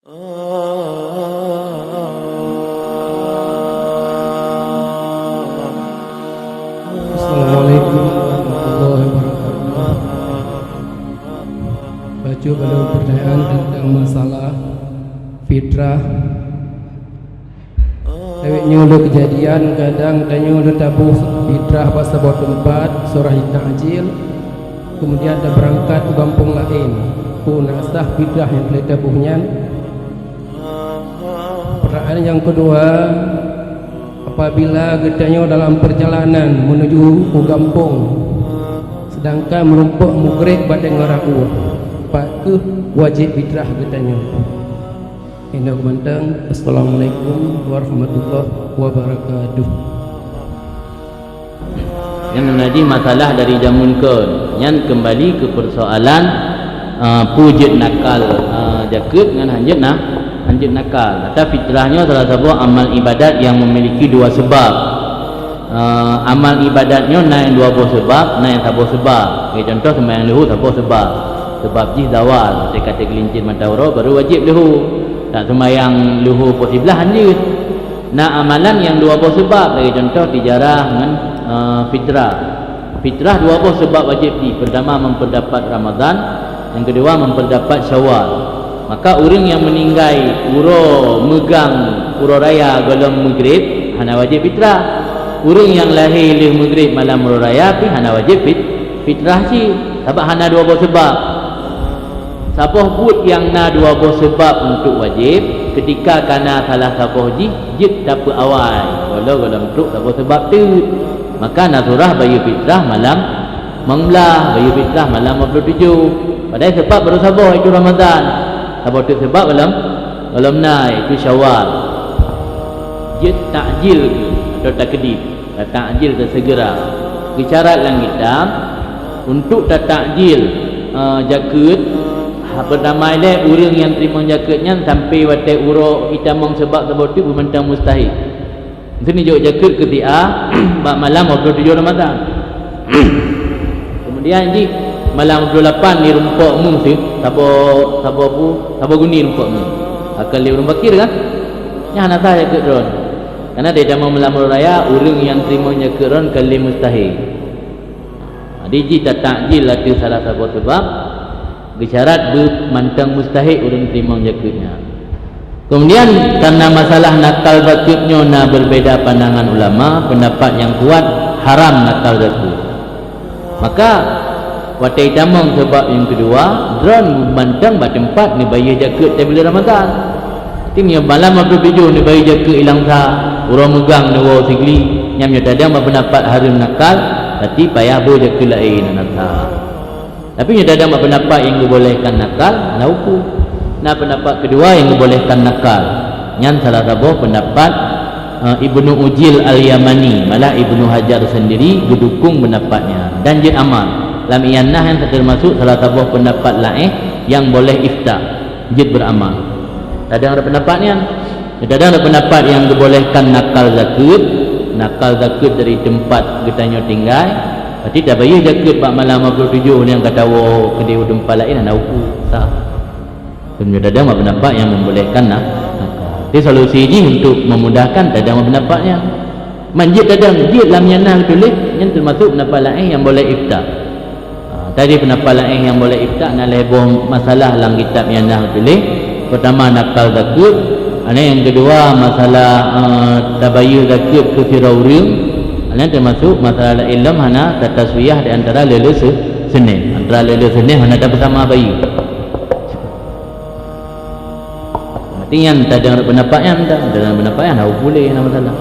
Assalamualaikum warahmatullahi wabarakatuh. Baca pada pertanyaan tentang masalah fitrah. Tawiknya ada kejadian kadang tanya ada tabuh fitrah pasal buat tempat surah ta'jil. Kemudian ada berangkat ke kampung lain. Nasah fitrah yang telah tabuhnya. Pertanyaan yang kedua, apabila katanya dalam perjalanan menuju ke kampung sedangkan merumpuk mughrib pada ngarau, apakah wajib fitrah katanya? Ini komentar. Assalamualaikum warahmatullahi wabarakatuh. Yang menjadi masalah dari jamun ke yang kembali ke persoalan pujud nakal jakut dengan hanjut nakal. Kata fitrahnya salah satu amal ibadat yang memiliki dua sebab. Amal ibadatnya naik dua buah sebab, naik satu sebab. Contoh sembahyang luhur satu sebab. Sebab jih zawal, saya kata gelincir mata urut baru wajib luhur. Tak sembahyang luhur posiblah hanjut. Nah, amalan yang dua buah sebab, contoh tijarah dengan fitrah. Fitrah dua buah sebab wajib di. Pertama memperdapat Ramadan, yang kedua memperdapat Syawal. Maka orang yang meninggal uro megang uro raya golong maghrib hana wajib fitrah. Orang yang lahir le maghrib malam uro raya pi hana wajib fitrah si. Sebab hana dua buah sebab. Siapa pun yang na dua buah sebab untuk wajib, ketika kana salah siapa jid tak awal. Kalau golong truk siapa sebab tu, maka na surah bayu fitrah malam mengbelah, bayu fitrah malam 27. Padahal sebab baru sabar itu Ramadan. Sebab tu sebab belum naik itu Syawal. Jid ta'jil atau takdim. Ta'jil tersegera. Isyarat lang kita untuk ta'jil jakut pertama dia orang yang terima jakutnya sampai watai uruk hitamang sebab tu bermentang mustahil. Sini juga jakut ketika malam 27 Ramadan. Kemudian ni malam 28 ni rumpuk mu tu sabo guni rumpuk mu akal dia orang bakir kan nya nak saya ke ron karena dia dah malam raya orang yang terimanya ke ron kali mustahil. Diji ta'jil lati salah satu sebab gesyarat bermantang mustahil orang terima jakutnya. Kemudian karena masalah nakal zakutnya na berbeza pandangan ulama, pendapat yang kuat haram nakal zakut. Maka watai tamang sebab yang kedua drone membantang bat tempat ni bayar jakut bila Ramadan. Timnya malam 27 ni bayar jakut hilang sah. Orang megang dua sigli nyamnya tadang berpendapat haram nakal, tapi payah bo jakut lain nakal. Tapi nya tadang berpendapat yang dibolehkan nakal, nauku. Nah pendapat kedua yang dibolehkan nakal. Nyan salah satu pendapat Ibnu Ujil Al-Yamani, malah Ibnu Hajar sendiri gedukung pendapatnya dan jid amal. Lam iyanah yang termasuk salah satu pendapat lain yang boleh ifta jid beramal. Ada pendapatnya, ada pendapat yang dibolehkan nakal zakut dari tempat kitanya tinggal. Berarti dah bayar zakut pak malam 27 ni yang kata wo kedai tempat lain ana uku sah. Kemudian ada pendapat yang membolehkan nakal. Jadi solusi ini untuk memudahkan ada pendapatnya. Manjid ada jid lam iyanah tulis yang termasuk pendapat lain yang boleh ifta. Tadi pendapat lain yang boleh iftak nak lebih masalah dalam kitab yang dah tulis. Pertama nakal zakut, yang kedua masalah tabayyun zakut ke firaurium. Termasuk masalah ilm hana tataswiyah di antara lele senin. Antara lele senin hana tak bersama bayi. Artinya tak ada pendapat yang tak ada pendapat yang tak boleh nak masalah.